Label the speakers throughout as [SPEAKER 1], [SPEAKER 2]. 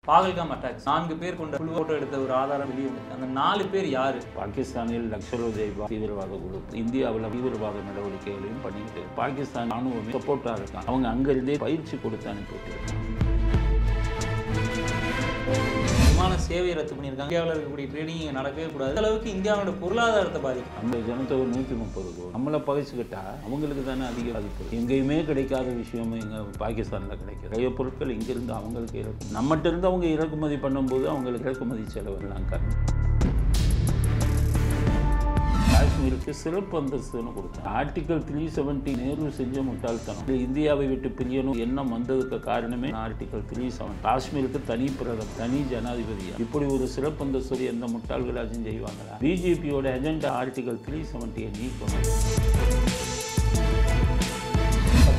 [SPEAKER 1] பாகல்காம் attacks 4 பேர் கொண்ட குழு போட்டோ எடுத்த ஒரு ஆதாரம் வெளியே வந்திருக்கு. அந்த 4 பேர் யாரு?
[SPEAKER 2] பாகிஸ்தானில் லஷ்கர்-இ-தொய்பா தீவிரவாத குழு இந்தியாவில் தீவிரவாத நடவடிக்கைகளையும் பண்ணிக்கிட்டு பாகிஸ்தான் ராணுவமே சப்போர்ட்டாக இருக்காங்க. அவங்க அங்கிருந்தே பயிற்சி கொடுத்து அனுப்பிவிட்டு
[SPEAKER 1] விமான சேவையை ரத்து பண்ணியிருக்காங்க. இந்தியாவில் இருக்கக்கூடிய ட்ரேடிங் நடக்கவே கூடாது. அந்த அளவுக்கு இந்தியாவோட பொருளாதாரத்தை பாதிக்கும்.
[SPEAKER 2] நம்ம ஜனத்தொகை 130 கோடி. நம்மளை பகைச்சுக்கிட்டா அவங்களுக்கு தானே அதிக பாதிப்பு. எங்கேயுமே கிடைக்காத விஷயமும் எங்கள் பாகிஸ்தானில் கிடைக்கும். நிறைய பொருட்கள் இங்கிருந்து அவங்களுக்கு இறக்கும். நம்மகிட்ட இருந்து அவங்க இறக்குமதி பண்ணும்போது அவங்களுக்கு இறக்குமதி செலவெல்லாம் காஷ்மீருக்கு சிறப்பு அந்தஸ்துன்னு கொடுத்தாங்க. ஆர்டிகல் 370 நேரு செஞ்ச முட்டாள்தனம். இந்தியாவை விட்டு பிரியணும் எண்ணம் வந்ததுக்கு காரணமே ஆர்டிகல் 370. காஷ்மீருக்கு தனி பிரதமர், தனி ஜனாதிபதியா இப்படி ஒரு சிறப்பு அந்தஸ்து எந்த முட்டாள்களாச்சும் செய்வாங்களா? பிஜேபியோட அஜெண்டா ஆர்டிகல் 370 நீக்கணும்.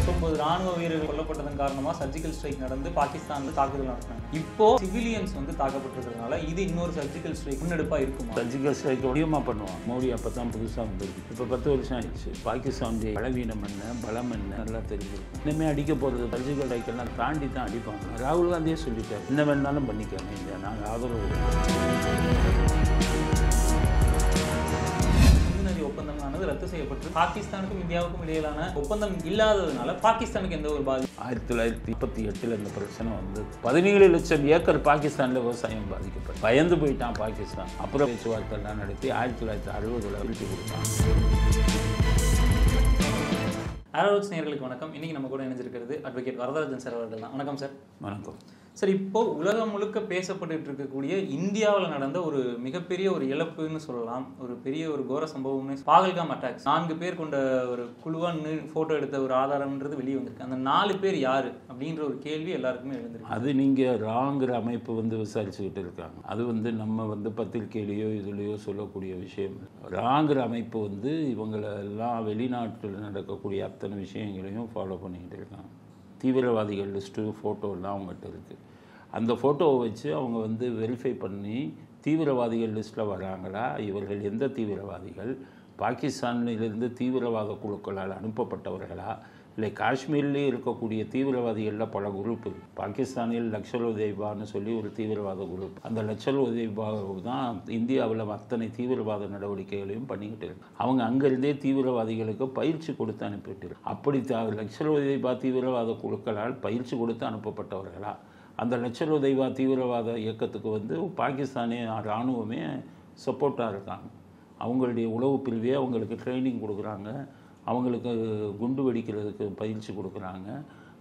[SPEAKER 1] 19 ராணுவ வீரர்கள் கொல்லப்பட்டதன் காரணமாக சர்ஜிக்கல் ஸ்ட்ரைக் நடந்து பாகிஸ்தானில் தாக்குதல் நடத்தினாங்க. இப்போ சிவிலியன்ஸ் தாக்கப்பட்டிருக்கிறதுனால இது இன்னொரு சர்ஜிக்கல் ஸ்ட்ரைக் முன்னெடுப்பாக இருக்குமா?
[SPEAKER 2] சர்ஜிக்கல் ஸ்ட்ரைக் முடியுமா பண்ணுவான். மோடி அப்போ தான் புதுசாக வந்திருக்கு. இப்போ 10 வருஷம் ஆயிடுச்சு. பாகிஸ்தானுடைய பலவீனம் என்ன, பலம் என்ன நல்லா தெரிஞ்சிருக்கும். இனிமேல் அடிக்க போகிறது சர்ஜிக்கல் ஸ்ட்ரைக்கெல்லாம் தாண்டி தான் அடிப்பாங்க. ராகுல் காந்தியே சொல்லிட்டார், என்ன வேணாலும் பண்ணிக்காங்க, இந்தியா நாங்கள் ஆதரவு.
[SPEAKER 1] ஒப்பந்தமானது ரத்து செய்யப்பட்டு பாகிஸ்தானுக்கும் இந்தியாவுக்கும் இடையிலான ஒப்பந்தம் இல்லாததுனால பாகிஸ்தானுக்கு எந்த ஒரு பாதிப்பு?
[SPEAKER 2] 1938 இந்த பிரச்சனை வந்து 17 லட்சம் ஏக்கர் பாகிஸ்தானில் விவசாயம் பாதிக்கப்பட்டு பயந்து போயிட்டான் பாகிஸ்தான். அப்புறம் பேச்சுவார்த்தை எல்லாம் நடத்தி 1960 பிரித்து கொடுத்தான்.
[SPEAKER 1] ஆரோக்ஸ் நேயர்களுக்கு வணக்கம். இன்னைக்கு நம்ம கூட இணைஞ்சிருக்கிறது அட்வொகேட் வரதராஜன் சார் அவர்கள் தான். வணக்கம் சார்.
[SPEAKER 2] வணக்கம்
[SPEAKER 1] சார். இப்போ உலகம் முழுக்க பேசப்பட்டு இருக்கக்கூடிய இந்தியாவில் நடந்த ஒரு மிகப்பெரிய ஒரு இழப்புன்னு சொல்லலாம், ஒரு பெரிய ஒரு கோர சம்பவம்னு பாகல்காம் அட்டாக்ஸ் 4 பேர் கொண்ட ஒரு குழுவான்னு போட்டோ எடுத்த ஒரு ஆதாரம்ன்றது வெளியே வந்திருக்கு. அந்த 4 பேர் யாரு அப்படின்ற ஒரு கேள்வி எல்லாருக்குமே எழுந்திருக்கு.
[SPEAKER 2] அது நீங்கள் ராங்கிற அமைப்பு விசாரிச்சுக்கிட்டு இருக்காங்க. அது நம்ம பத்திரிகையிலையோ இதுலையோ சொல்லக்கூடிய விஷயம். ராங்கிற அமைப்பு இவங்களெல்லாம் வெளிநாட்டில் நடக்கக்கூடிய அத்தனை விஷயங்களையும் ஃபாலோ பண்ணிக்கிட்டு இருக்காங்க. தீவிரவாதிகள் லிஸ்ட்டு ஃபோட்டோலாம் அவங்ககிட்ட இருக்குது. அந்த ஃபோட்டோவை வச்சு அவங்க வெரிஃபை பண்ணி தீவிரவாதிகள் லிஸ்ட்டில் வராங்களா, இவர்கள் எந்த தீவிரவாதிகள், பாகிஸ்தானிலிருந்து தீவிரவாத குழுக்களால் அனுப்பப்பட்டவர்களா, இல்லை காஷ்மீர்லேயே இருக்கக்கூடிய தீவிரவாதிகளில் பல குரூப்பு. பாகிஸ்தானில் லஷ்கர்-இ-தொய்பான்னு சொல்லி ஒரு தீவிரவாத குரூப். அந்த லஷ்கர்-இ-தொய்பா தான் இந்தியாவில் அத்தனை தீவிரவாத நடவடிக்கைகளையும் பண்ணிக்கிட்டு இருக்கு. அவங்க அங்கேருந்தே தீவிரவாதிகளுக்கு பயிற்சி கொடுத்து அனுப்பிட்டு அப்படி லஷ்கர்-இ-தொய்பா தீவிரவாத குழுக்களால் பயிற்சி கொடுத்து அனுப்பப்பட்டவர்களா, அந்த லஷ்கர்-இ-தொய்பா தீவிரவாத இயக்கத்துக்கு பாகிஸ்தானே இராணுவமே சப்போர்ட்டாக இருக்காங்க. அவங்களுடைய உளவு பிரிவே அவங்களுக்கு ட்ரைனிங் கொடுக்குறாங்க, அவங்களுக்கு குண்டு வெடிக்கிறதுக்கு பயிற்சி கொடுக்குறாங்க.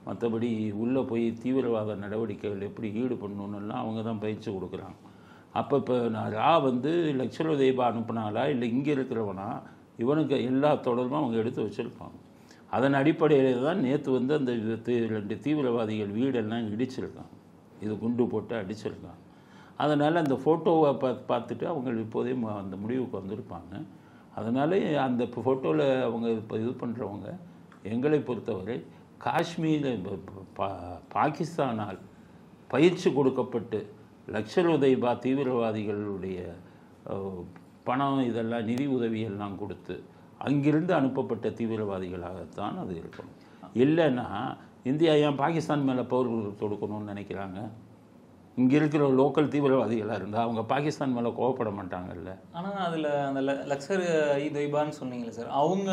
[SPEAKER 2] மற்றபடி உள்ளே போய் தீவிரவாத நடவடிக்கைகள் எப்படி ஈடுபடணுன்னெல்லாம் அவங்க தான் பயிற்சி கொடுக்குறாங்க. அப்போ நான் லஷ்கர்-இ-தொய்பா அனுப்புனாலா இல்லை இங்கே இருக்கிறவனா, இவனுக்கு எல்லா தொடர்பும் அவங்க எடுத்து வச்சுருப்பாங்க. அதன் அடிப்படையில் தான் நேற்று அந்த 2 தீவிரவாதிகள் வீடெல்லாம் இடிச்சிருக்காங்க. இது குண்டு போட்டு அடிச்சிருக்காங்க. அதனால் அந்த ஃபோட்டோவை பார்த்துட்டு அவங்க இப்போதே அந்த முடிவுக்கு வந்திருப்பாங்க. அதனால அந்த ஃபோட்டோவில் அவங்க இப்போ இது பண்ணுறவங்க எங்களை பொறுத்தவரை காஷ்மீர் பாகிஸ்தானால் பயிற்சி கொடுக்கப்பட்டு லஷ்கர்-இ-தொய்பா தீவிரவாதிகளுடைய பணம் இதெல்லாம் நிதி உதவியெல்லாம் கொடுத்து அங்கிருந்து அனுப்பப்பட்ட தீவிரவாதிகளாகத்தான் அது இருக்கணும். இல்லைன்னா இந்தியா ஏன் பாகிஸ்தான் மேலே போர் தொடுக்கணும்னு நினைக்கிறாங்க? இங்கே இருக்கிற லோக்கல் தீவிரவாதிகளாக இருந்தால் அவங்க பாகிஸ்தான் மேலே கோவப்பட மாட்டாங்கல்ல.
[SPEAKER 1] ஆனால் அதில் அந்த லஷ்கர்-இ-தொய்பான்னு சொன்னீங்களே சார், அவங்க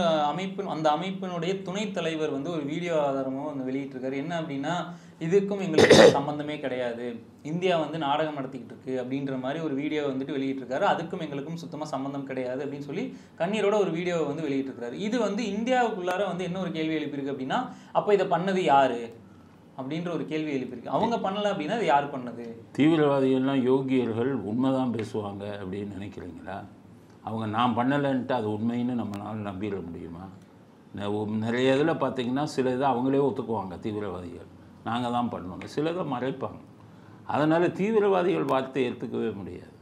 [SPEAKER 1] அந்த அமைப்பினுடைய துணைத் தலைவர் ஒரு வீடியோ ஆதாரமும் வெளியிட்டிருக்காரு. என்ன அப்படின்னா, இதுக்கும் எங்களுக்கு சம்மந்தமே கிடையாது, இந்தியா நாடகம் நடத்திக்கிட்டு இருக்கு அப்படின்ற மாதிரி ஒரு வீடியோ வெளியிட்டிருக்காரு. அதுக்கும் எங்களுக்கும் சுத்தமாக சம்மந்தம் கிடையாது அப்படின்னு சொல்லி கண்ணீரோட ஒரு வீடியோவை வெளியிட்டிருக்காரு. இது இந்தியாவுக்குள்ளார என்ன ஒரு கேள்வி எழுப்பியிருக்கு அப்படின்னா, அப்போ இதை பண்ணது யாரு அப்படின்ற ஒரு கேள்வி எழுப்பியிருக்கு. அவங்க பண்ணலை அப்படின்னா அது யார் பண்ணது?
[SPEAKER 2] தீவிரவாதிகள்லாம் யோகியர்கள் உண்மைதான் பேசுவாங்க அப்படின்னு நினைக்கிறீங்களா? அவங்க நான் பண்ணலைன்ட்டு அது உண்மைன்னு நம்மளால் நம்பிட முடியுமா? நிறைய இதில் பார்த்திங்கன்னா சில இதை அவங்களே ஒத்துக்குவாங்க, தீவிரவாதிகள் நாங்கள் தான் பண்ணணும், சில இதை மறைப்பாங்க. அதனால் தீவிரவாதிகள் வார்த்தையை ஏற்றுக்கவே முடியாது.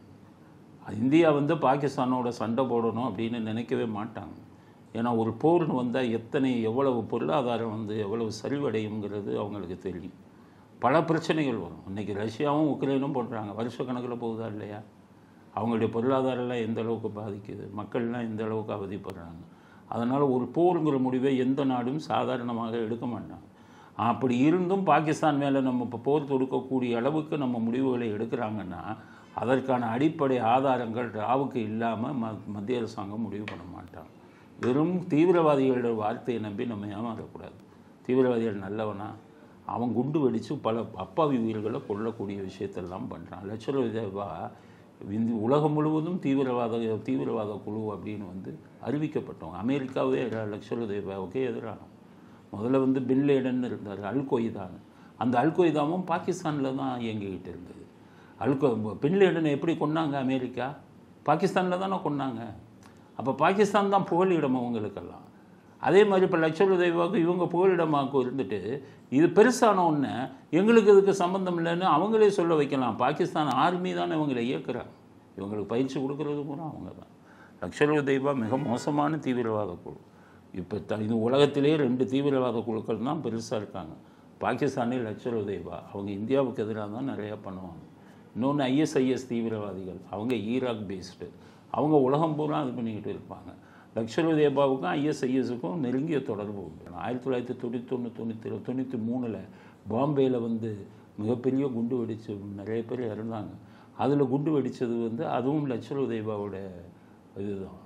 [SPEAKER 2] இந்தியா பாகிஸ்தானோட சண்டை போடணும் அப்படின்னு நினைக்கவே மாட்டாங்க. ஏன்னா ஒரு போர்னு வந்தால் எவ்வளவு பொருளாதாரம் எவ்வளவு சரிவடையுங்கிறது அவங்களுக்கு தெரியும். பல பிரச்சனைகள் வரும். இன்றைக்கி ரஷ்யாவும் உக்ரைனும் போடுறாங்க, வருஷக்கணக்கில் போகுதா இல்லையா? அவங்களுடைய பொருளாதாரம்லாம் எந்த அளவுக்கு பாதிக்குது, மக்கள்லாம் எந்த அளவுக்கு அவதிப்படுறாங்க. அதனால் ஒரு போருங்கிற முடிவை எந்த நாடும் சாதாரணமாக எடுக்க மாட்டாங்க. அப்படி இருந்தும் பாகிஸ்தான் மேலே நம்ம இப்போ போர் தொடுக்கக்கூடிய அளவுக்கு நம்ம முடிவுகளை எடுக்கிறாங்கன்னா அதற்கான அடிப்படை ஆதாரங்கள் ராவுக்கு இல்லாமல் மத்திய அரசாங்கம் முடிவு பண்ண மாட்டாங்க. வெறும் தீவிரவாதிகளோட வார்த்தையை நம்பி நம்ம ஏமாறக்கூடாது. தீவிரவாதிகள் நல்லவனா, அவன் குண்டு வெடித்து பல அப்பாவி உயிர்களை கொல்லக்கூடிய விஷயத்தெல்லாம் பண்ணுறான். லட்சரூபா உலகம் முழுவதும் தீவிரவாத குழு அப்படின்னு வந்து அறிவிக்கப்பட்டவங்க. அமெரிக்காவே லட்சரூபாவுக்கே எதிரான முதல்ல பின் லேடன் இருந்தார், அல்-கொய்தான். அந்த அல்-கொய்தாவும் பாகிஸ்தானில் தான் இயங்கிக்கிட்டு இருந்தது. பின் லேடனை எப்படி கொன்னாங்க? அமெரிக்கா பாகிஸ்தானில் தானே கொன்னாங்க. அப்போ பாகிஸ்தான் தான் புகலிடம் அவங்களுக்கெல்லாம். அதே மாதிரி இப்போ லட்சரூபாவுக்கு இவங்க புகலிடமாக்கு இருந்துட்டு இது பெருசான ஒன்று எங்களுக்கு இதுக்கு சம்மந்தம் இல்லைன்னு அவங்களே சொல்ல வைக்கலாம். பாகிஸ்தான் ஆர்மி தான் இவங்களை இயக்குறாங்க, இவங்களுக்கு பயிற்சி கொடுக்கறது கூட அவங்க தான். லட்சரூபா மிக மோசமான தீவிரவாத குழு. இப்போ இது உலகத்திலே 2 தீவிரவாத குழுக்கள் தான் பெருசாக இருக்காங்க. பாகிஸ்தானே லட்சரூபா, அவங்க இந்தியாவுக்கு எதிராக தான் நிறையா பண்ணுவாங்க. இன்னொன்று ISIS தீவிரவாதிகள், அவங்க ஈராக் பேஸ்டு, அவங்க உலகம் பூரா இது பண்ணிக்கிட்டு இருப்பாங்க. லட்சரூபாவுக்கும் ISISக்கும் நெருங்கிய தொடர்பு உண்டு. 1993 பாம்பேயில் மிகப்பெரிய குண்டு வெடித்து நிறைய பேர் இறந்தாங்க. அதில் குண்டு வெடித்தது அதுவும் லட்சரூபாவோட இதுதான்.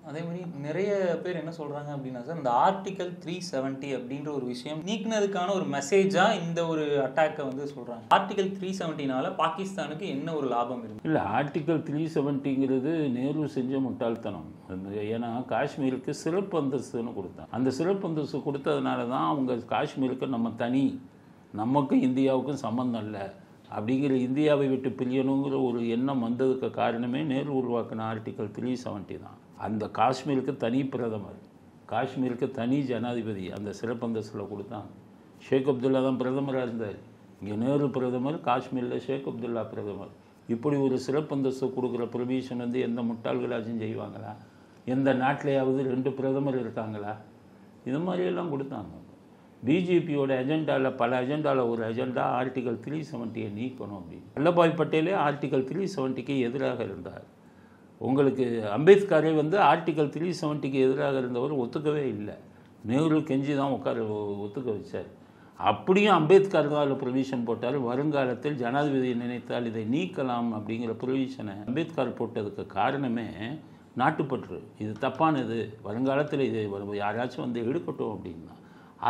[SPEAKER 1] அதே மாதிரி நிறைய பேர் என்ன சொல்கிறாங்க அப்படின்னா சார், இந்த ஆர்டிகல் 370 அப்படின்ற ஒரு விஷயம் நீக்கினதுக்கான ஒரு மெசேஜாக இந்த ஒரு அட்டாக்கை சொல்கிறாங்க. ஆர்டிகல் 370னால பாகிஸ்தானுக்கு என்ன ஒரு லாபம் இருக்குது?
[SPEAKER 2] இல்லை, ஆர்டிகல் 370ங்கிறது நேரு செஞ்ச முட்டாள்தனம். ஏன்னா காஷ்மீருக்கு சிறப்பு அந்தஸ்துன்னு கொடுத்தாங்க. அந்த சிறப்பு அந்தஸ்து கொடுத்ததுனால தான் அவங்க காஷ்மீருக்கு நமக்கும் இந்தியாவுக்கும் சம்மந்தம் இல்லை அப்படிங்கிற, இந்தியாவை விட்டு பிரியணுங்கிற ஒரு எண்ணம் வந்ததுக்கு காரணமே நேரு உருவாக்கின ஆர்டிகல் 370 தான். அந்த காஷ்மீருக்கு தனி பிரதமர், காஷ்மீருக்கு தனி ஜனாதிபதி அந்த சிறப்பு அந்தஸ்தில் கொடுத்தாங்க. ஷேக் அப்துல்லா தான் பிரதமராக இருந்தார். இங்கே நேரு பிரதமர், காஷ்மீரில் ஷேக் அப்துல்லா பிரதமர். இப்படி ஒரு சிறப்பு அந்தஸ்து கொடுக்குற ப்ரொவிஷன் எந்த முட்டாள்களாச்சும் செய்வாங்களா? எந்த நாட்டிலையாவது 2 பிரதமர் இருக்காங்களா? இது மாதிரியெல்லாம் கொடுத்தாங்க. பிஜேபியோட அஜெண்டாவில் பல அஜெண்டாவில் ஒரு அஜெண்டா ஆர்டிகல் 370 நீக்கணும் அப்படின்னு. வல்லபாய் பட்டேலே ஆர்டிகல் 370க்கு எதிராக இருந்தார். உங்களுக்கு அம்பேத்கரே ஆர்டிகல் 370க்கு எதிராக இருந்தவர் ஒத்துக்கவே இல்லை. நேரு கெஞ்சி தான் ஒத்துக்க வச்சார். அப்படியும் அம்பேத்கர் தான் அதில் ப்ரொவிஷன் போட்டார். வருங்காலத்தில் ஜனாதிபதியை நினைத்தால் இதை நீக்கலாம் அப்படிங்கிற ப்ரொவிஷனை அம்பேத்கர் போட்டதுக்கு காரணமே நாட்டுப்பற்று. இது தப்பானது, வருங்காலத்தில் இது யாராச்சும் எடுக்கட்டும் அப்படின்னா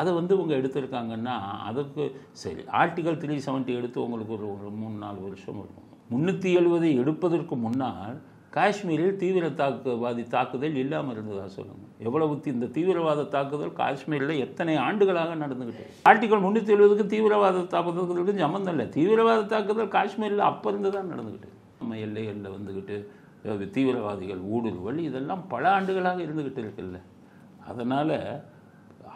[SPEAKER 2] அதை இவங்க எடுத்திருக்காங்கன்னா அதுக்கு சரி. ஆர்டிகல் 370 எடுத்து உங்களுக்கு ஒரு 3-4 வருஷம் இருக்கும். 370 எடுப்பதற்கு முன்னால் காஷ்மீரில் தீவிரவாதி தாக்குதல் இல்லாமல் இருந்ததா சொல்லுங்கள். எவ்வளவு இந்த தீவிரவாத தாக்குதல் காஷ்மீரில் எத்தனை ஆண்டுகளாக நடந்துக்கிட்டு. ஆர்டிகல் 370க்கு தீவிரவாத தாக்குதலுக்கு சம்மந்தம் இல்லை. தீவிரவாத தாக்குதல் காஷ்மீரில் அப்போ இருந்து தான் நடந்துக்கிட்டு. நம்ம எல்லைகளில் தீவிரவாதிகள் ஊடுருவல் இதெல்லாம் பல ஆண்டுகளாக இருந்துக்கிட்டு இருக்குல்ல. அதனால்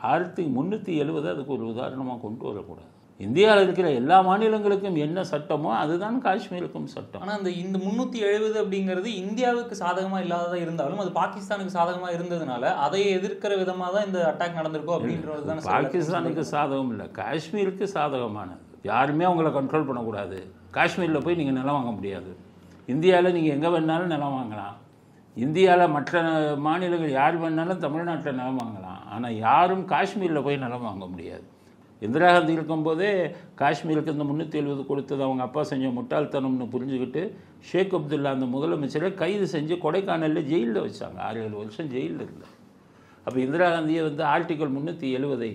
[SPEAKER 2] 370 அதுக்கு ஒரு உதாரணமாக கொண்டு வரக்கூடாது. இந்தியாவில் இருக்கிற எல்லா மாநிலங்களுக்கும் என்ன சட்டமோ அதுதான் காஷ்மீருக்கும் சட்டம்.
[SPEAKER 1] ஆனால் இந்த 370 அப்படிங்கிறது இந்தியாவுக்கு சாதகமாக இல்லாததாக இருந்தாலும் அது பாகிஸ்தானுக்கு சாதகமாக இருந்ததுனால அதை எதிர்க்கிற விதமாக தான் இந்த அட்டாக் நடந்திருக்கும் அப்படின்றது தான்.
[SPEAKER 2] பாகிஸ்தானுக்கு சாதகம் இல்லை, காஷ்மீருக்கு சாதகமானது. யாருமே அவங்கள கண்ட்ரோல் பண்ணக்கூடாது. காஷ்மீரில் போய் நீங்கள் நிலம் வாங்க முடியாது. இந்தியாவில் நீங்கள் எங்கே வேணாலும் நிலம் வாங்கலாம். இந்தியாவில் மற்ற மாநிலங்கள் யார் வேணாலும் தமிழ்நாட்டில் நிலம் வாங்கலாம். ஆனால் யாரும் காஷ்மீரில் போய் நிலம் வாங்க முடியாது. இந்திரா காந்தி இருக்கும்போதே காஷ்மீருக்கு இந்த 370 கொடுத்தது அவங்க அப்பா செஞ்ச முட்டாள்தனம்னு புரிஞ்சுக்கிட்டு ஷேக் அப்துல்லா அந்த முதலமைச்சரை கைது செஞ்சு கொடைக்கானலில் ஜெயிலில் வச்சாங்க. 6-7 வருஷம் ஜெயிலில் இருந்தார். அப்போ இந்திரா காந்தியை ஆர்டிகல் 370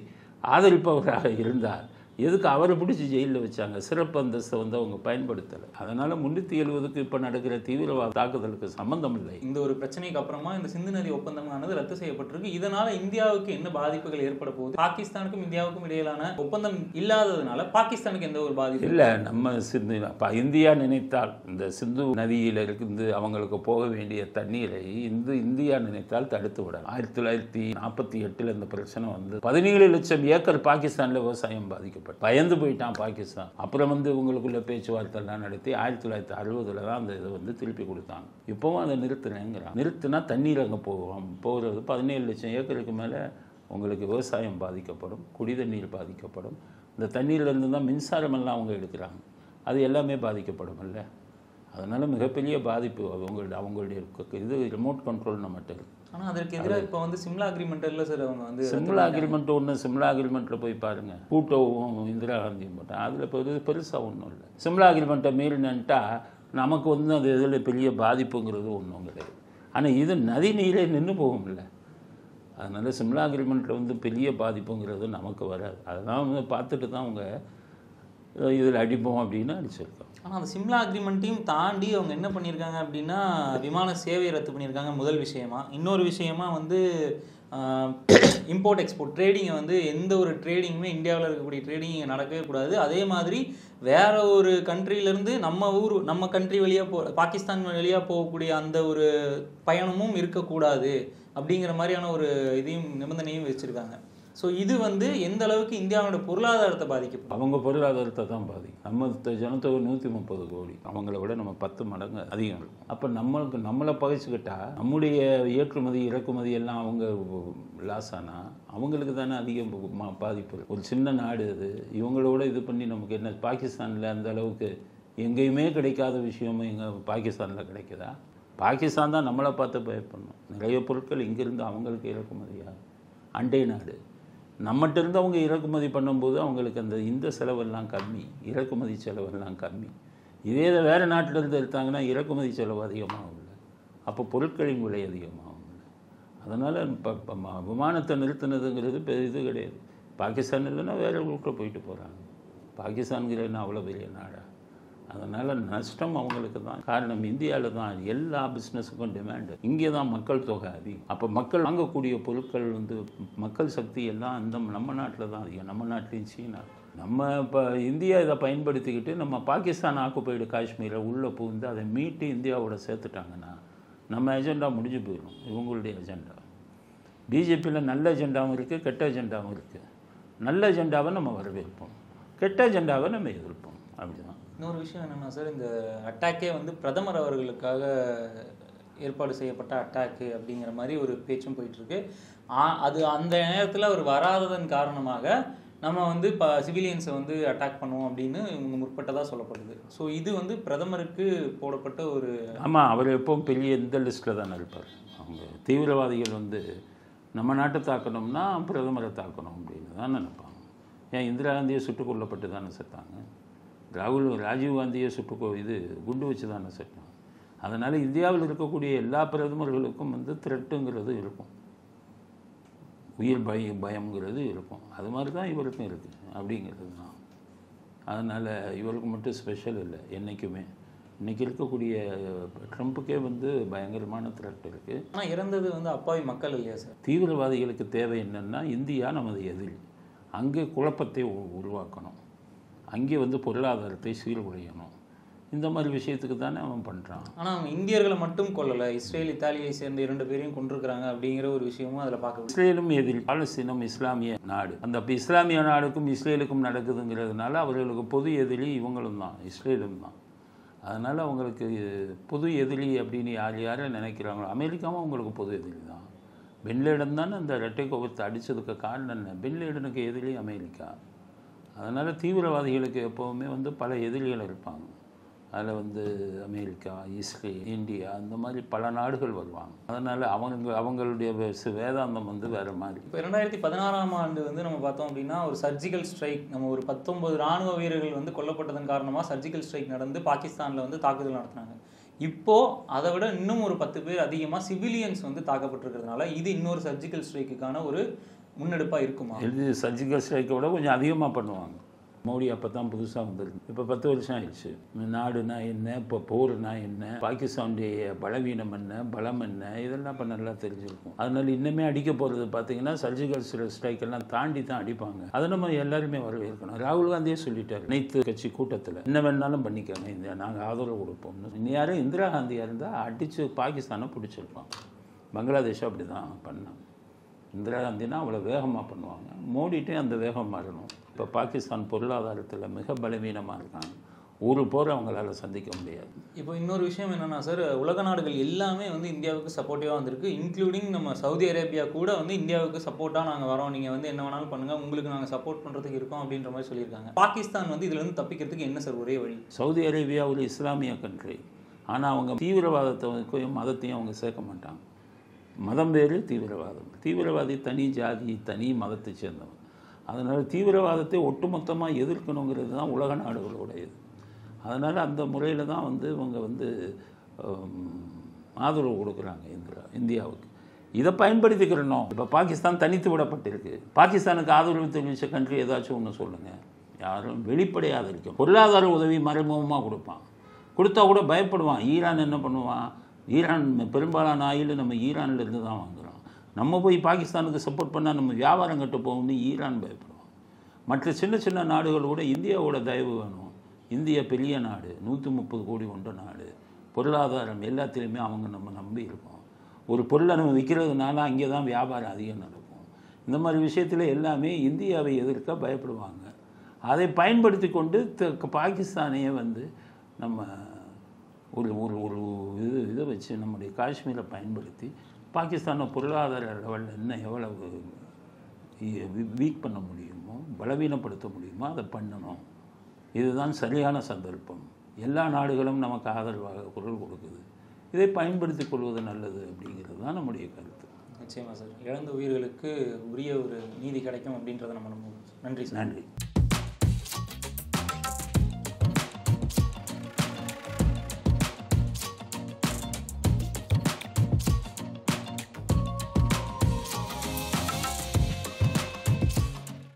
[SPEAKER 2] ஆதரிப்பவராக இருந்தார். எதுக்கு அவரை பிடிச்சி ஜெயிலில் வச்சாங்க? சிறப்பு அந்தஸ்தை அவங்க பயன்படுத்தலை. அதனால் 370க்கு இப்போ நடக்கிற தீவிரவாத தாக்குதலுக்கு சம்மந்தம் இல்லை.
[SPEAKER 1] இந்த ஒரு பிரச்சனைக்கு அப்புறமா இந்த சிந்து நதி ஒப்பந்தமானது ரத்து செய்யப்பட்டிருக்கு. இதனால் இந்தியாவுக்கு என்ன பாதிப்புகள் ஏற்பட போகுது? பாகிஸ்தானுக்கும் இந்தியாவுக்கும் இடையிலான ஒப்பந்தம் இல்லாததுனால பாகிஸ்தானுக்கு எந்த ஒரு பாதிப்பு
[SPEAKER 2] இல்லை. நம்ம இந்தியா நினைத்தால் இந்த சிந்து நதியில் இருந்து அவங்களுக்கு போக வேண்டிய தண்ணீரை இந்தியா நினைத்தால் தடுத்து விட. 1948 இந்த பிரச்சனை 17 லட்சம் ஏக்கர் பாகிஸ்தானில் விவசாயம் பாதிக்கப்படும். பயந்து போயிட்டான் பாகிஸ்தான். அப்புறம் உங்களுக்குள்ள பேச்சுவார்த்தைலாம் நடத்தி 1960 தான் அந்த இதை திருப்பி கொடுத்தாங்க. இப்போவும் அதை நிறுத்துறேங்கிறான். நிறுத்தினா தண்ணீர் அங்கே போகிறது 17 லட்சம் ஏக்கருக்கு மேலே உங்களுக்கு விவசாயம் பாதிக்கப்படும், குடி தண்ணீர் பாதிக்கப்படும். இந்த தண்ணீர்லேருந்து தான் மின்சாரமெல்லாம் அவங்க எடுக்கிறாங்க. அது எல்லாமே பாதிக்கப்படும் இல்லை. அதனால் மிகப்பெரிய பாதிப்பு அவங்களுடைய இது ரிமோட் கண்ட்ரோல் நம்மகிட்ட இருக்குது.
[SPEAKER 1] ஆனால் அதற்கு எதிராக இப்போ வந்து சிம்லா அக்ரிமெண்ட் இல்லை சார், அவங்க வந்து
[SPEAKER 2] சிம்லா அக்ரிமெண்ட் சிம்லா அக்ரிமெண்ட்டில் போய் பாருங்கள், பூட்டோவும் இந்திரா காந்தியும் போட்டால் அதில் பெருசாக ஒன்றும் இல்லை. சிம்லா அக்ரிமெண்ட்டை மீறினன்ட்டா நமக்கு வந்து அது இதில் பெரிய பாதிப்புங்கிறது ஒன்றும் கிடையாது. ஆனால் இது நதி நீரே நின்று போகும்ல, அதனால் சிம்லா அக்ரிமெண்ட்டில் வந்து பெரிய பாதிப்புங்கிறது நமக்கு வராது. அதெல்லாம் வந்து பார்த்துட்டு தான் அவங்க இதில் அடிப்போம் அப்படின்னு அடிச்சிருக்கோம்.
[SPEAKER 1] ஆனால் அந்த சிம்லா அக்ரிமெண்ட்டையும் தாண்டி அவங்க என்ன பண்ணியிருக்காங்க அப்படின்னா விமான சேவையை ரத்து பண்ணியிருக்காங்க முதல் விஷயமா. இன்னொரு விஷயமா வந்து இம்போர்ட் எக்ஸ்போர்ட் ட்ரேடிங்கை வந்து எந்த ஒரு ட்ரேடிங்குமே இந்தியாவில் இருக்கக்கூடிய ட்ரேடிங் நடக்கவே கூடாது. அதே மாதிரி வேற ஒரு கண்ட்ரிலேருந்து நம்ம கண்ட்ரி வழியாக பாகிஸ்தான் வழியாக போகக்கூடிய அந்த ஒரு பயணமும் இருக்கக்கூடாது அப்படிங்கிற மாதிரியான ஒரு இதையும் நிபந்தனையும் வச்சுருக்காங்க. ஸோ இது வந்து எந்த அளவுக்கு இந்தியாவோட பொருளாதாரத்தை பாதிக்கும்?
[SPEAKER 2] அவங்க பொருளாதாரத்தை தான் பாதிக்கும். நம்ம ஜனத்தொகை 130 கோடி, அவங்கள விட நம்ம 10 மடங்கு அதிகம் இருக்கும். அப்போ நம்மளை பகைச்சிக்கிட்டா நம்முடைய ஏற்றுமதி இறக்குமதி எல்லாம் அவங்க லாஸ் ஆனால் அவங்களுக்கு தானே அதிகம் பாதிப்பு. ஒரு சின்ன நாடு அது, இவங்களோட இது பண்ணி நமக்கு என்ன? பாகிஸ்தானில் அந்த அளவுக்கு எங்கேயுமே கிடைக்காத விஷயமும் எங்கள் பாகிஸ்தானில் கிடைக்குதா? பாகிஸ்தான் தான் நம்மளை பார்த்து பயப்படணும். நிறைய பொருட்கள் இங்கேருந்து அவங்களுக்கு இறக்குமதியாக அண்டை நாடு நம்மகிட்ட இருந்து அவங்க இறக்குமதி பண்ணும்போது அவங்களுக்கு இந்த செலவெல்லாம் கம்மி, இறக்குமதி செலவெல்லாம் கம்மி. இதே இதை வேறு நாட்டிலேருந்து எடுத்தாங்கன்னா இறக்குமதி செலவு அதிகமாகும், அப்போ பொருட்களின் விலை அதிகமாகும். அதனால் இப்போ விமானத்தை நிறுத்தினதுங்கிறது இது கிடையாது. பாகிஸ்தான் இல்லைன்னா வேறு ரூட்டில் போயிட்டு போகிறாங்க. பாகிஸ்தான்கிறன்னா அவ்வளோ பெரிய நாடா? அதனால் நஷ்டம் அவங்களுக்கு தான். காரணம் இந்தியாவில் தான் எல்லா பிஸ்னஸுக்கும் டிமாண்டு, இங்கே தான் மக்கள் தொகை அதிகம். அப்போ மக்கள் வாங்கக்கூடிய பொருட்கள் வந்து மக்கள் சக்தி எல்லாம் நம்ம நாட்டில் தான் அதிகம். நம்ம நாட்டிலையும் சீனா. நம்ம இப்போ இந்தியா இதை பயன்படுத்திக்கிட்டு நம்ம பாகிஸ்தான் ஆக்குபைடு காஷ்மீரை உள்ளே புகுந்து அதை மீட்டு இந்தியாவோட சேர்த்துட்டாங்கன்னா நம்ம எஜெண்டா முடிஞ்சு போயிடும். இவங்களுடைய எஜெண்டா பிஜேபியில் நல்ல எஜெண்டாவும் இருக்குது, கெட்ட எஜெண்டாவும் இருக்குது. நல்ல எஜெண்டாவை நம்ம வரவேற்போம், கெட்ட எஜெண்டாவை நம்ம எதிர்ப்போம். அப்படி தான்.
[SPEAKER 1] இன்னொரு விஷயம் என்னென்னா சார், இந்த அட்டாக்கே வந்து பிரதமர் அவர்களுக்காக ஏற்பாடு செய்யப்பட்ட அட்டாக்கு அப்படிங்கிற மாதிரி ஒரு பேச்சும் போயிட்டுருக்கு. அது அந்த நேரத்தில் அவர் வராததன் காரணமாக நம்ம வந்து இப்போ சிவிலியன்ஸை வந்து அட்டாக் பண்ணுவோம் அப்படின்னு இவங்க முற்பட்டதாக சொல்லப்படுது. ஸோ இது வந்து பிரதமருக்கு போடப்பட்ட ஒரு
[SPEAKER 2] ஆமாம், அவர் எப்பவும் பெரிய இந்த லிஸ்ட்டில் தானே இருப்பார். அவங்க தீவிரவாதிகள் வந்து நம்ம நாட்டை தாக்கணும்னா பிரதமரை தாக்கணும் அப்படின்னு தான் நினைப்பாங்க. ஏன் இந்திரா காந்தியை சுட்டுக் கொல்லப்பட்டு தானே செத்தாங்க, ராஜீவ் காந்தியை குண்டு வச்சு தானே செட்டாங்க. அதனால் இந்தியாவில் இருக்கக்கூடிய எல்லா பிரதமர்களுக்கும் வந்து த்ரெட்டுங்கிறது இருக்கும், உயிர் பயம்ங்கிறது இருக்கும். அது மாதிரி தான் இவருக்கும் இருக்குது அப்படிங்கிறது தான். அதனால் இவருக்கு மட்டும் ஸ்பெஷல் இல்லை. என்றைக்குமே இன்றைக்கி இருக்கக்கூடிய ட்ரம்ப்புக்கே வந்து பயங்கரமான த்ரெட் இருக்குது.
[SPEAKER 1] ஆனால் இறந்தது வந்து அப்பாவி மக்கள் இல்லையா சார்?
[SPEAKER 2] தீவிரவாதிகளுக்கு தேவை என்னென்னா இந்தியா நமது எதிரி, அங்கே குழப்பத்தை உருவாக்கணும், அங்கே வந்து பொருளாதாரத்தை சீர்குலையணும். இந்த மாதிரி விஷயத்துக்கு தானே அவன் பண்ணுறான்.
[SPEAKER 1] ஆனால் அவங்க இந்தியர்களை மட்டும் கொல்லலை, இஸ்ரேல் இத்தாலியை சேர்ந்த 2 பேரையும் கொண்டிருக்கிறாங்க அப்படிங்கிற ஒரு விஷயமும் அதில் பார்க்க.
[SPEAKER 2] இஸ்ரேலும் எதிரி, பாலஸ்தீனம் இஸ்லாமிய நாடு. அந்த இஸ்லாமிய நாடுக்கும் இஸ்ரேலுக்கும் நடக்குதுங்கிறதுனால அவர்களுக்கு பொது எதிரி இவங்களும் தான், இஸ்ரேலும் தான். அதனால் அவங்களுக்கு பொது எதிரி அப்படின்னு யாரை நினைக்கிறாங்களோ, அமெரிக்காவும் அவங்களுக்கு பொது எதிரி தான். பின்லேடன் தானே அந்த இரட்டை கோபத்தை அடித்ததுக்கு காரணம் என்ன? பின்லேடனுக்கு எதிரி அமெரிக்கா. அதனால் தீவிரவாதிகளுக்கு எப்போவுமே வந்து பல எதிரிகள் இருப்பாங்க. அதில் வந்து அமெரிக்கா, இஸ்ரேல், இந்தியா, அந்த மாதிரி பல நாடுகள் வருவாங்க. அதனால் அவங்களுடைய வேதாந்தம் வந்து வேறு மாதிரி.
[SPEAKER 1] இப்போ 2016ஆம் ஆண்டு வந்து நம்ம பார்த்தோம் அப்படின்னா ஒரு சர்ஜிக்கல் ஸ்ட்ரைக், நம்ம ஒரு 19 இராணுவ வீரர்கள் வந்து கொல்லப்பட்டதன் காரணமாக சர்ஜிக்கல் ஸ்ட்ரைக் நடந்து பாகிஸ்தானில் வந்து தாக்குதல் நடத்தினாங்க. இப்போது அதை விட இன்னும் ஒரு 10 பேர் அதிகமாக சிவிலியன்ஸ் வந்து தாக்கப்பட்டிருக்கிறதுனால இது இன்னொரு சர்ஜிக்கல் ஸ்ட்ரைக்குக்கான ஒரு முன்னெடுப்பாக இருக்குமா?
[SPEAKER 2] இது சர்ஜிக்கல் ஸ்ட்ரைக்கை விட கொஞ்சம் அதிகமாக பண்ணுவாங்க. மோடி அப்போ தான் புதுசாக வந்திருக்கு. இப்போ 10 வருஷம் ஆயிடுச்சு. நாடுனா என்ன, இப்போ போர்னா என்ன, பாகிஸ்தானுடைய பலவீனம் என்ன, பலம் என்ன, இதெல்லாம் இப்போ நல்லா தெரிஞ்சிருக்கும். அதனால் இன்னுமே அடிக்க போகிறது பார்த்தீங்கன்னா சர்ஜிக்கல் ஸ்ட்ரைக்கெல்லாம் தாண்டி தான் அடிப்பாங்க. அதை நம்ம எல்லாருமே வரவேற்கணும். ராகுல் காந்தியே சொல்லிட்டார் அனைத்து கட்சி கூட்டத்தில், என்ன வேணாலும் பண்ணிக்கோங்க, இந்த நாங்கள் ஆதரவு கொடுப்போம்னு. இன்னும் யாரும் இந்திரா காந்தியாக இருந்தால் அடித்து பாகிஸ்தானை பிடிச்சிருப்பான். பங்களாதேஷை அப்படி தான் பண்ணாங்க. இந்திரா காந்தினா அவ்வளோ வேகமாக பண்ணுவாங்க. மோடிட்டே அந்த வேகம் மாறணும். இப்போ பாகிஸ்தான் பொருளாதாரத்தில் மிக பலவீனமாக இருக்காங்க. ஒரு போர் அவங்களால சந்திக்க முடியாது.
[SPEAKER 1] இப்போ இன்னொரு விஷயம் என்னென்னா சார், உலக நாடுகள் எல்லாமே வந்து இந்தியாவுக்கு சப்போர்ட்டிவாக வந்திருக்கு. இன்க்ளூடிங் நம்ம சவுதி அரேபியா கூட வந்து இந்தியாவுக்கு சப்போர்ட்டாக நாங்கள் வரோம், நீங்கள் வந்து என்ன வேணாலும் பண்ணுங்கள், உங்களுக்கு நாங்கள் சப்போர்ட் பண்ணுறதுக்கு இருக்கோம் அப்படின்ற மாதிரி சொல்லியிருக்காங்க. பாகிஸ்தான் வந்து இதுலேருந்து தப்பிக்கிறதுக்கு என்ன சார் ஒரே வழி?
[SPEAKER 2] சவுதி அரேபியா ஒரு இஸ்லாமிய கண்ட்ரி, ஆனால் அவங்க தீவிரவாதத்தையும் மதத்தையும் அவங்க சேர்க்க மாட்டாங்க. மதம் வேறு, தீவிரவாதம். தீவிரவாதி தனி ஜாதி, தனி மதத்தை சேர்ந்தவன். அதனால் தீவிரவாதத்தை ஒட்டுமொத்தமாக எதிர்க்கணுங்கிறது தான் உலக நாடுகளுடையது. அதனால் அந்த முறையில் தான் இவங்க ஆதரவு கொடுக்குறாங்க இந்தியாவுக்கு. இதை பயன்படுத்திக்கிறணும். இப்போ பாகிஸ்தான் தனித்து விடப்பட்டிருக்கு. பாகிஸ்தானுக்கு ஆதரவு தெரிவித்த கண்ட்ரி ஏதாச்சும் ஒன்று சொல்லுங்கள். யாரும் வெளிப்படையாக இருக்கும். பொருளாதார உதவி மறைமுகமாக கொடுப்பான். கொடுத்தா கூட பயப்படுவான். ஈரான் என்ன பண்ணுவான்? ஈரான் பெரும்பாலான ஆயில் நம்ம ஈரான்லேருந்து தான் வாங்குகிறோம். நம்ம போய் பாகிஸ்தானுக்கு சப்போர்ட் பண்ணால் நம்ம வியாபாரம் கட்ட போகணும்னு ஈரான் பயப்படுவான். மற்ற சின்ன சின்ன நாடுகள் கூட இந்தியாவோட தயவு வேணும். இந்தியா பெரிய நாடு, 130 கோடி கொண்ட நாடு. பொருளாதாரம் எல்லாத்திலையுமே நம்ம நம்பி இருக்கோம். ஒரு பொருளை நம்ம விற்கிறதுனால அங்கே தான் வியாபாரம் அதிகம் நடக்கும். இந்த மாதிரி விஷயத்தில் எல்லாமே இந்தியாவை எதிர்க்க பயப்படுவாங்க. அதை பயன்படுத்தி கொண்டு பாகிஸ்தானையே நம்ம ஒரு ஒரு ஒரு இதை வச்சு நம்முடைய காஷ்மீரை பயன்படுத்தி பாகிஸ்தானை பொருளாதார லெவலில் இன்னும் எவ்வளவு வீக் பண்ண முடியுமோ, பலவீனப்படுத்த முடியுமோ அதை பண்ணணும். இதுதான் சரியான சந்தர்ப்பம். எல்லா நாடுகளும் நமக்கு ஆதரவாக குரல் கொடுக்குது. இதை பயன்படுத்திக் கொள்வது நல்லது அப்படிங்கிறது தான் நம்முடைய கருத்து.
[SPEAKER 1] நிச்சயமாக சார். இழந்த உயிர்களுக்கு உரிய ஒரு நீதி கிடைக்கும் அப்படின்றத நம்ம நம்புவோம். நன்றி சார்.
[SPEAKER 2] நன்றி.